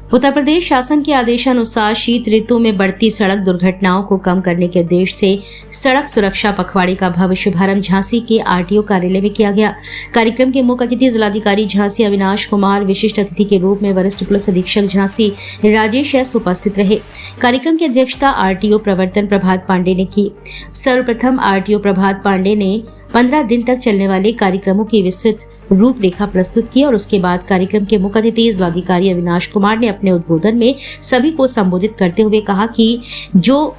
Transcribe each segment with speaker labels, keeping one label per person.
Speaker 1: उत्तर प्रदेश शासन के आदेशानुसार शीत ऋतु में बढ़ती सड़क दुर्घटनाओं को कम करने के उद्देश्य से सड़क सुरक्षा पखवाड़े का भव्य शुभारंभ झांसी के आरटीओ कार्यालय में किया गया। कार्यक्रम के मुख्य अतिथि जिलाधिकारी झांसी अविनाश कुमार, विशिष्ट अतिथि के रूप में वरिष्ठ पुलिस अधीक्षक झांसी राजेश एस उपस्थित रहे। कार्यक्रम की अध्यक्षता आरटीओ प्रवर्तन प्रभात पांडे ने की। सर्वप्रथम आरटीओ प्रभात पांडे ने 15 दिन तक चलने वाले कार्यक्रमों की विस्तृत रूपरेखा प्रस्तुत की और उसके बाद कार्यक्रम के मुख्य अतिथि जिलाधिकारी अविनाश कुमार ने अपने उद्बोधन में सभी को संबोधित करते हुए कहा कि जो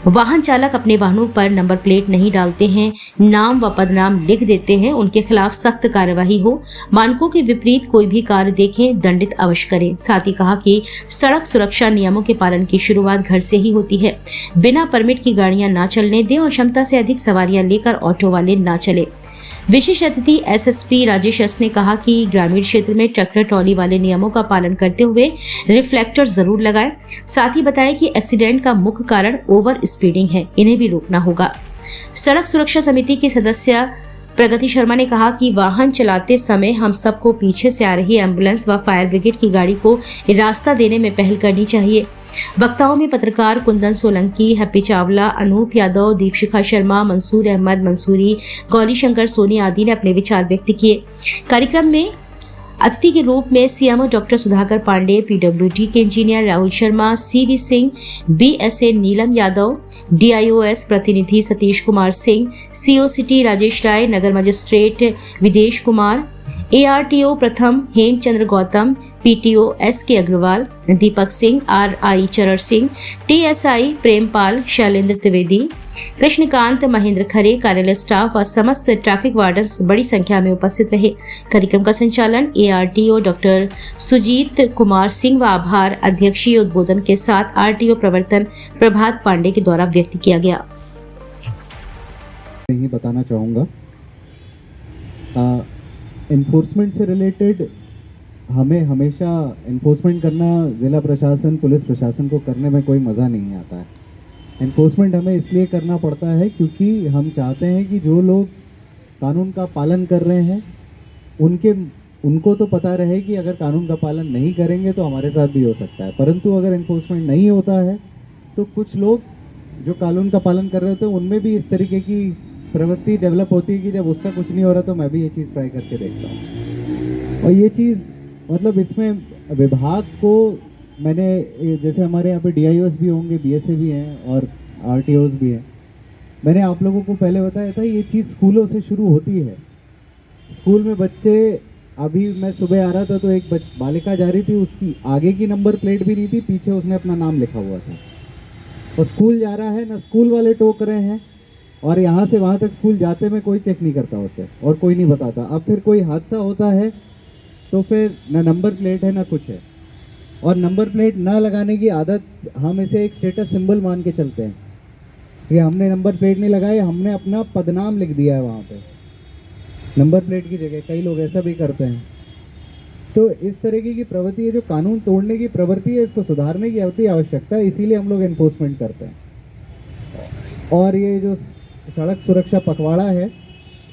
Speaker 1: वाहन चालक अपने वाहनों पर नंबर प्लेट नहीं डालते हैं, नाम व पदनाम लिख देते हैं, उनके खिलाफ सख्त कार्यवाही हो। मानकों के विपरीत कोई भी कार्य देखें, दंडित अवश्य करें। साथ ही कहा कि सड़क सुरक्षा नियमों के पालन की शुरुआत घर से ही होती है। बिना परमिट की गाड़ियां ना चलने दें और क्षमता से अधिक सवारियां लेकर ऑटो वाले ना चले। विशेष अतिथि एसएसपी राजेश एस ने कहा कि ग्रामीण क्षेत्र में ट्रैक्टर ट्रॉली वाले नियमों का पालन करते हुए रिफ्लेक्टर जरूर लगाएं। साथ ही बताया कि एक्सीडेंट का मुख्य कारण ओवर स्पीडिंग है, इन्हें भी रोकना होगा। सड़क सुरक्षा समिति की सदस्य प्रगति शर्मा ने कहा कि वाहन चलाते समय हम सबको पीछे से आ रही एम्बुलेंस व फायर ब्रिगेड की गाड़ी को रास्ता देने में पहल करनी चाहिए। वक्ताओं में पत्रकार कुंदन सोलंकी, हैप्पी चावला, अनूप यादव, दीपशिखा शर्मा, मंसूर अहमद मंसूरी, गौरी शंकर सोनी आदि ने अपने विचार व्यक्त किए। कार्यक्रम में अतिथि के रूप में CMO doctor Sudhakar Pandey, PWD के engineer Rahul Sharma, CV Singh, BSA Neelam Yadav, DIOS प्रतिनिधि सतीश कुमार सिंह, सीओ सिटी राजेश राय, नगर मजिस्ट्रेट विदेश कुमार, एआरटीओ प्रथम Hemchandra Gautam, PTO SK Agarwal, Deepak Singh, RI Charan Singh, TSI Prempal, Shailendra Trivedi, Krishnakant, Mahendra Khare, कार्यालय स्टाफ व समस्त ट्रैफिक वार्डन्स बड़ी संख्या में उपस्थित रहे। कार्यक्रम का संचालन एआरटीओ डॉक्टर सुजीत कुमार सिंह व आभार अध्यक्षीय उद्बोधन के साथ आरटीओ प्रवर्तन प्रभात पांडे के द्वारा व्यक्त किया गया।
Speaker 2: यही बताना चाहूँगा, एनफोर्समेंट से रिलेटेड हमें हमेशा एनफोर्समेंट करना ज़िला प्रशासन, पुलिस प्रशासन को करने में कोई मज़ा नहीं आता है। एनफोर्समेंट हमें इसलिए करना पड़ता है क्योंकि हम चाहते हैं कि जो लोग कानून का पालन कर रहे हैं उनको तो पता रहे कि अगर कानून का पालन नहीं करेंगे तो हमारे साथ भी हो सकता है। परंतु अगर एनफोर्समेंट नहीं होता है तो कुछ लोग जो कानून का पालन कर रहे होते हैं उनमें भी इस तरीके की प्रवृत्ति डेवलप होती है कि जब उसका कुछ नहीं हो रहा तो मैं भी ये चीज़ ट्राई करके देखता हूँ। और ये चीज़ मतलब इसमें विभाग को मैंने, जैसे हमारे यहाँ पे डीआईओएस भी होंगे, बीएसए भी हैं और आरटीओस भी हैं, मैंने आप लोगों को पहले बताया था ये चीज़ स्कूलों से शुरू होती है। स्कूल में बच्चे, अभी मैं सुबह आ रहा था तो एक बालिका जा रही थी, उसकी आगे की नंबर प्लेट भी नहीं थी, पीछे उसने अपना नाम लिखा हुआ था और स्कूल जा रहा है ना, स्कूल वाले टोक रहे हैं और यहाँ से वहाँ तक स्कूल जाते में कोई चेक नहीं करता उसे और कोई नहीं बताता। अब फिर कोई हादसा होता है तो फिर ना नंबर प्लेट है ना कुछ है, और नंबर प्लेट ना लगाने की आदत हम इसे एक स्टेटस सिंबल मान के चलते हैं कि हमने नंबर प्लेट नहीं लगाई, हमने अपना पदनाम लिख दिया है वहाँ पे नंबर प्लेट की जगह। कई लोग ऐसा भी करते हैं। तो इस तरीके की प्रवृत्ति है, जो कानून तोड़ने की प्रवृत्ति है, इसको सुधारने की अति आवश्यकता है, इसीलिए हम लोग एनफोर्समेंट करते हैं। और ये जो सड़क सुरक्षा पखवाड़ा है,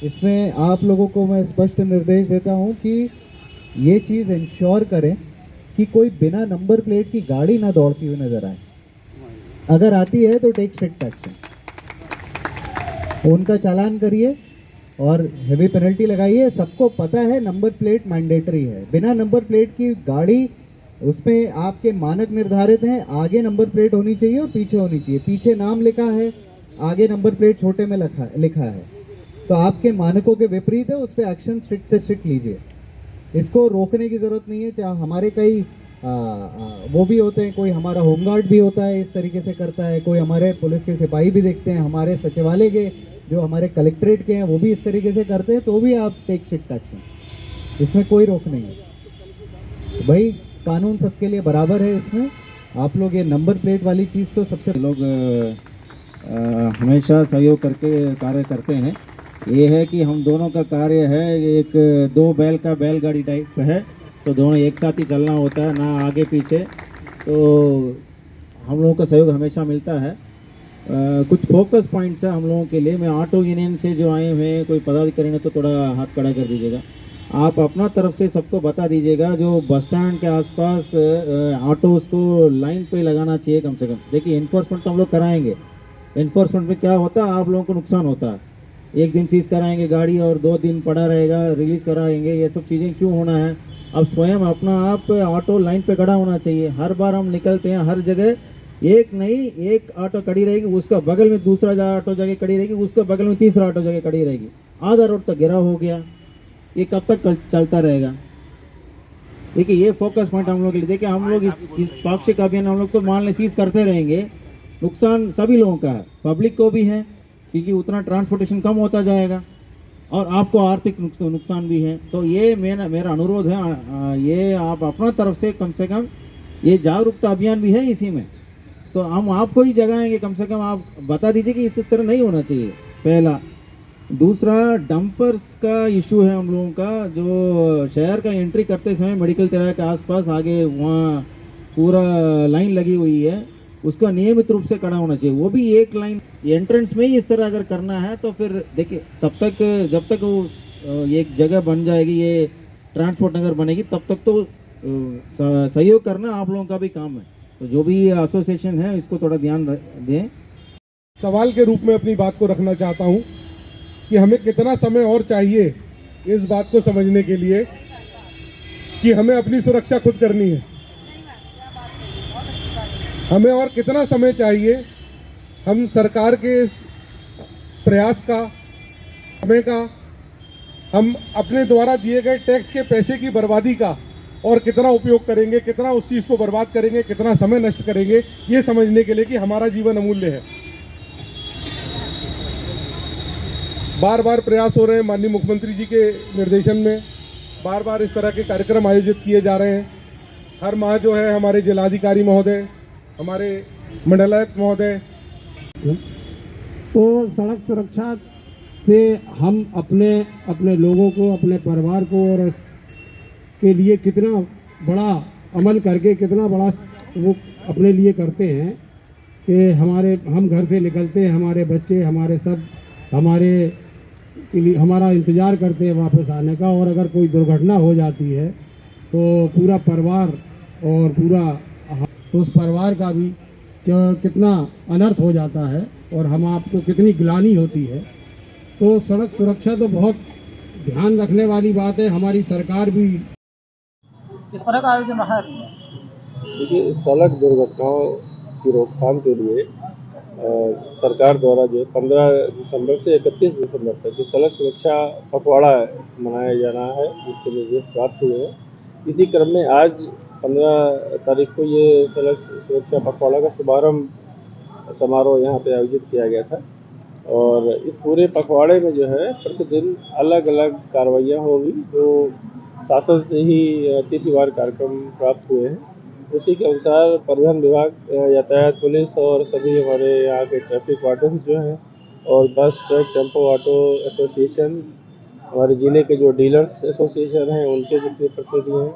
Speaker 2: इसमें आप लोगों को मैं स्पष्ट निर्देश देता हूँ कि ये चीज़ इंश्योर करें कि कोई बिना नंबर प्लेट की गाड़ी ना दौड़ती हुई नजर आए। अगर आती है तो टेक स्ट्रिक्ट एक्शन, उनका चालान करिए और हेवी पेनल्टी लगाइए। सबको पता है नंबर प्लेट मैंडेटरी है। बिना नंबर प्लेट की गाड़ी, उसमें आपके मानक निर्धारित हैं, आगे नंबर प्लेट होनी चाहिए और पीछे होनी चाहिए। पीछे नाम लिखा है, आगे नंबर प्लेट छोटे में लिखा है, तो आपके मानकों के विपरीत है, उस पर एक्शन स्ट्रिक्ट से स्ट्रिक्ट लीजिए। इसको रोकने की ज़रूरत नहीं है। चाहे हमारे कई वो भी होते हैं, कोई हमारा होमगार्ड भी होता है इस तरीके से करता है, कोई हमारे पुलिस के सिपाही भी देखते हैं, हमारे सचिवालय के जो हमारे कलेक्ट्रेट के हैं वो भी इस तरीके से करते हैं, तो भी आप टेक स्ट्रिक्ट एक्शन, इसमें कोई रोक नहीं है। भाई कानून सबके लिए बराबर है। इसमें आप लोग ये नंबर प्लेट वाली चीज़ तो सबसे
Speaker 3: लोग हमेशा सहयोग करके कार्य करते हैं। ये है कि हम दोनों का कार्य है, एक दो बैल का बैलगाड़ी टाइप है, तो दोनों एक साथ ही चलना होता है, ना आगे पीछे। तो हम लोगों का सहयोग हमेशा मिलता है। कुछ फोकस पॉइंट्स है हम लोगों के लिए। मैं ऑटो यूनियन से जो आए हुए हैं, कोई पदाधिकारी ने तो थोड़ा हाथ खड़ा कर दीजिएगा। आप अपना तरफ से सबको बता दीजिएगा, जो बस स्टैंड के आसपास ऑटोज़ को लाइन पे लगाना चाहिए कम से कम। देखिए इन्फोर्समेंट तो हम लोग कराएंगे, इन्फोर्समेंट में क्या होता है, आप लोगों को नुकसान होता है। एक दिन सीज कराएंगे गाड़ी और 2 दिन पड़ा रहेगा, रिलीज़ कराएंगे, ये सब चीज़ें क्यों होना है। अब स्वयं अपना आप ऑटो लाइन पे खड़ा होना चाहिए। हर बार हम निकलते हैं, हर जगह एक नहीं एक ऑटो खड़ी रहेगी, उसका बगल में दूसरा ऑटो जगह खड़ी रहेगी, उसका बगल में तीसरा ऑटो जगह खड़ी रहेगी। आधा रोड तक घेराव हो गया, ये कब तक चलता रहेगा। देखिए ये फोकस पॉइंट हम लोग के लिए। देखिए हम लोग इस पाक्षिक अभियान हम लोग तो मान लें सीज करते रहेंगे, नुकसान सभी लोगों का है, पब्लिक को भी है, क्योंकि उतना ट्रांसपोर्टेशन कम होता जाएगा, और आपको आर्थिक नुकसान भी है। तो ये मेरा अनुरोध है, ये आप अपना तरफ से कम ये जागरूकता अभियान भी है इसी में, तो हम आपको ही जगाएंगे। कम से कम आप बता दीजिए कि इस तरह नहीं होना चाहिए, पहला। दूसरा, डंपर्स का इशू है हम लोगों का, जो शहर का एंट्री करते समय मेडिकल तिराहे के आसपास आगे वहाँ पूरा लाइन लगी हुई है, उसका नियमित रूप से खड़ा होना चाहिए। वो भी एक लाइन एंट्रेंस में ही इस तरह अगर करना है तो फिर देखिए तब तक जब तक वो एक जगह बन जाएगी, ये ट्रांसपोर्ट नगर बनेगी, तब तक तो सहयोग करना आप लोगों का भी काम है। तो जो भी एसोसिएशन है इसको थोड़ा ध्यान दें।
Speaker 4: सवाल के रूप में अपनी बात को रखना चाहता हूं कि हमें कितना समय और चाहिए इस बात को समझने के लिए कि हमें अपनी सुरक्षा खुद करनी है। हमें और कितना समय चाहिए हम सरकार के इस प्रयास का, समय का, हम अपने द्वारा दिए गए टैक्स के पैसे की बर्बादी का और कितना उपयोग करेंगे, कितना उस चीज़ को बर्बाद करेंगे, कितना समय नष्ट करेंगे, ये समझने के लिए कि हमारा जीवन अमूल्य है। बार बार प्रयास हो रहे हैं माननीय मुख्यमंत्री जी के निर्देशन में, बार बार इस तरह के कार्यक्रम आयोजित किए जा रहे हैं। हर माह जो है हमारे जिलाधिकारी महोदय, हमारे मंडलायुक्त महोदय,
Speaker 5: तो सड़क सुरक्षा से हम अपने लोगों को, अपने परिवार को और के लिए कितना बड़ा अमल करके कितना बड़ा वो अपने लिए करते हैं कि हम घर से निकलते हैं, हमारे बच्चे, हमारे सब हमारा इंतज़ार करते हैं वापस आने का, और अगर कोई दुर्घटना हो जाती है तो पूरा परिवार और तो उस परिवार का भी कितना अनर्थ हो जाता है और हम आपको कितनी ग्लानि होती है। तो सड़क सुरक्षा तो बहुत ध्यान रखने वाली बात है। हमारी सरकार भी
Speaker 6: इस तरह का आयोजन रहा है।
Speaker 7: देखिए सड़क दुर्घटनाओं की रोकथाम के लिए सरकार द्वारा जो 15 दिसंबर से 31 दिसंबर तक सड़क सुरक्षा पखवाड़ा मनाया जाना है, जिसके निर्देश प्राप्त हुए हैं। इसी क्रम में आज 15 तारीख को ये सड़क सुरक्षा पखवाड़ा का शुभारंभ समारोह यहाँ पे आयोजित किया गया था, और इस पूरे पखवाड़े में जो है प्रतिदिन अलग अलग कार्रवाइयाँ होगी, जो शासन से ही तिथिवार कार्यक्रम प्राप्त हुए हैं। उसी के अनुसार परिवहन विभाग, यातायात पुलिस और सभी हमारे यहाँ के ट्रैफिक वार्डन जो हैं, और bus truck tempo auto association, हमारे ज़िले के जो डीलर्स एसोसिएशन हैं उनके जितने प्रतिनिधि हैं,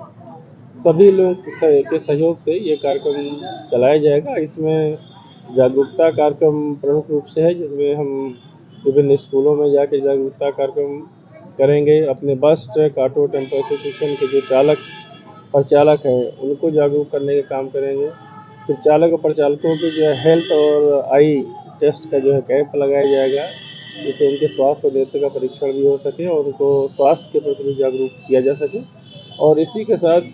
Speaker 7: सभी लोग के सहयोग से ये कार्यक्रम चलाया जाएगा। इसमें जागरूकता कार्यक्रम प्रमुख रूप से है, जिसमें हम विभिन्न स्कूलों में जाके जागरूकता कार्यक्रम करेंगे। अपने bus truck auto tempo association के जो परिचालक हैं उनको जागरूक करने का काम करेंगे। फिर चालक और परिचालकों की जो है हेल्थ और आई टेस्ट का जो है कैंप लगाया जाएगा, जिससे उनके स्वास्थ्य और नेत्र का परीक्षण भी हो सके और उनको स्वास्थ्य के प्रति भी जागरूक किया जा सके। और इसी के साथ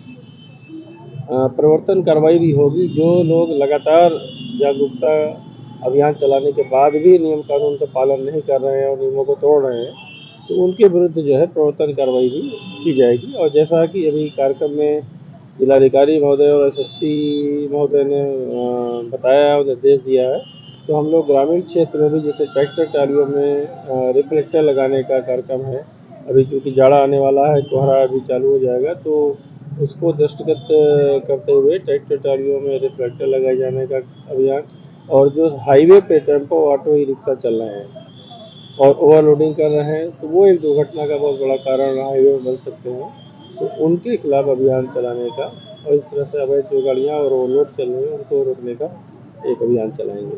Speaker 7: प्रवर्तन कार्रवाई भी होगी। जो लोग लगातार जागरूकता अभियान चलाने के बाद भी नियम कानून का पालन नहीं कर रहे हैं और नियमों को तोड़ रहे हैं, तो उनके विरुद्ध जो है प्रवर्तन कार्रवाई भी की जाएगी। और जैसा कि अभी कार्यक्रम में जिलाधिकारी महोदय और एसएसपी महोदय ने बताया और निर्देश दिया है, तो हम लोग ग्रामीण क्षेत्र में भी जैसे ट्रैक्टर ट्रालियों में रिफ्लेक्टर लगाने का कार्यक्रम है। अभी चूँकि जाड़ा आने वाला है, कोहरा अभी चालू हो जाएगा, तो उसको दृष्टिगत करते हुए ट्रैक्टर ट्रालियों में रिफ्लेक्टर लगाए जाने का अभियान। और जो हाईवे पे टेम्पो ऑटो ई रिक्शा चल रहे हैं और ओवरलोडिंग कर रहे हैं, तो वो एक दुर्घटना का बहुत बड़ा कारण हाईवे में बन सकते हैं, तो उनके खिलाफ अभियान चलाने का, और इस तरह से अवैध जो गाड़ियाँ और ओवरलोड चल रही हैं उनको रोकने का एक अभियान चलाएंगे।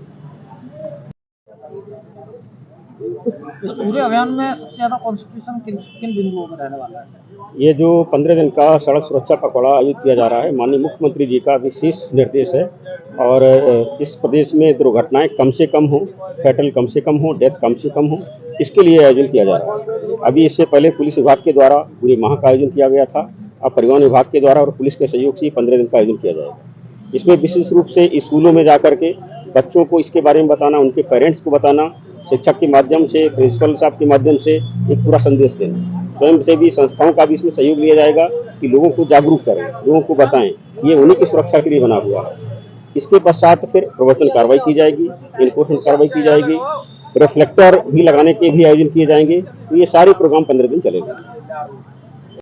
Speaker 6: इस पूरे अभियान में सबसे ज़्यादा कॉन्सेंट्रेशन किन किन बिंदुओं पर रहने वाला है?
Speaker 8: ये जो 15 दिन का सड़क सुरक्षा पखवाड़ा आयोजित किया जा रहा है, माननीय मुख्यमंत्री जी का विशेष निर्देश है और इस प्रदेश में दुर्घटनाएं कम से कम हो, फैटल कम से कम हो, डेथ कम से कम हो, इसके लिए आयोजन किया जा रहा है। अभी इससे पहले पुलिस विभाग के द्वारा पूरी माह का आयोजन किया गया था। अब परिवहन विभाग के द्वारा और पुलिस के सहयोग से 15 दिन का आयोजन किया जाएगा। इसमें विशेष रूप से स्कूलों में जाकर के बच्चों को इसके बारे में बताना, उनके पेरेंट्स को बताना, शिक्षक के माध्यम से, प्रिंसिपल साहब के माध्यम से एक पूरा संदेश देना। स्वयं सेवी संस्थाओं का भी इसमें सहयोग लिया जाएगा कि लोगों को जागरूक करें, लोगों को बताएं, ये उन्हीं की सुरक्षा के लिए बना हुआ है। इसके पश्चात फिर प्रवर्तन कार्रवाई की जाएगी, इन्फोर्समेंट कार्रवाई की जाएगी, रिफ्लेक्टर भी लगाने के भी आयोजन किए जाएंगे। तो ये सारे प्रोग्राम 15 दिन चलेंगे।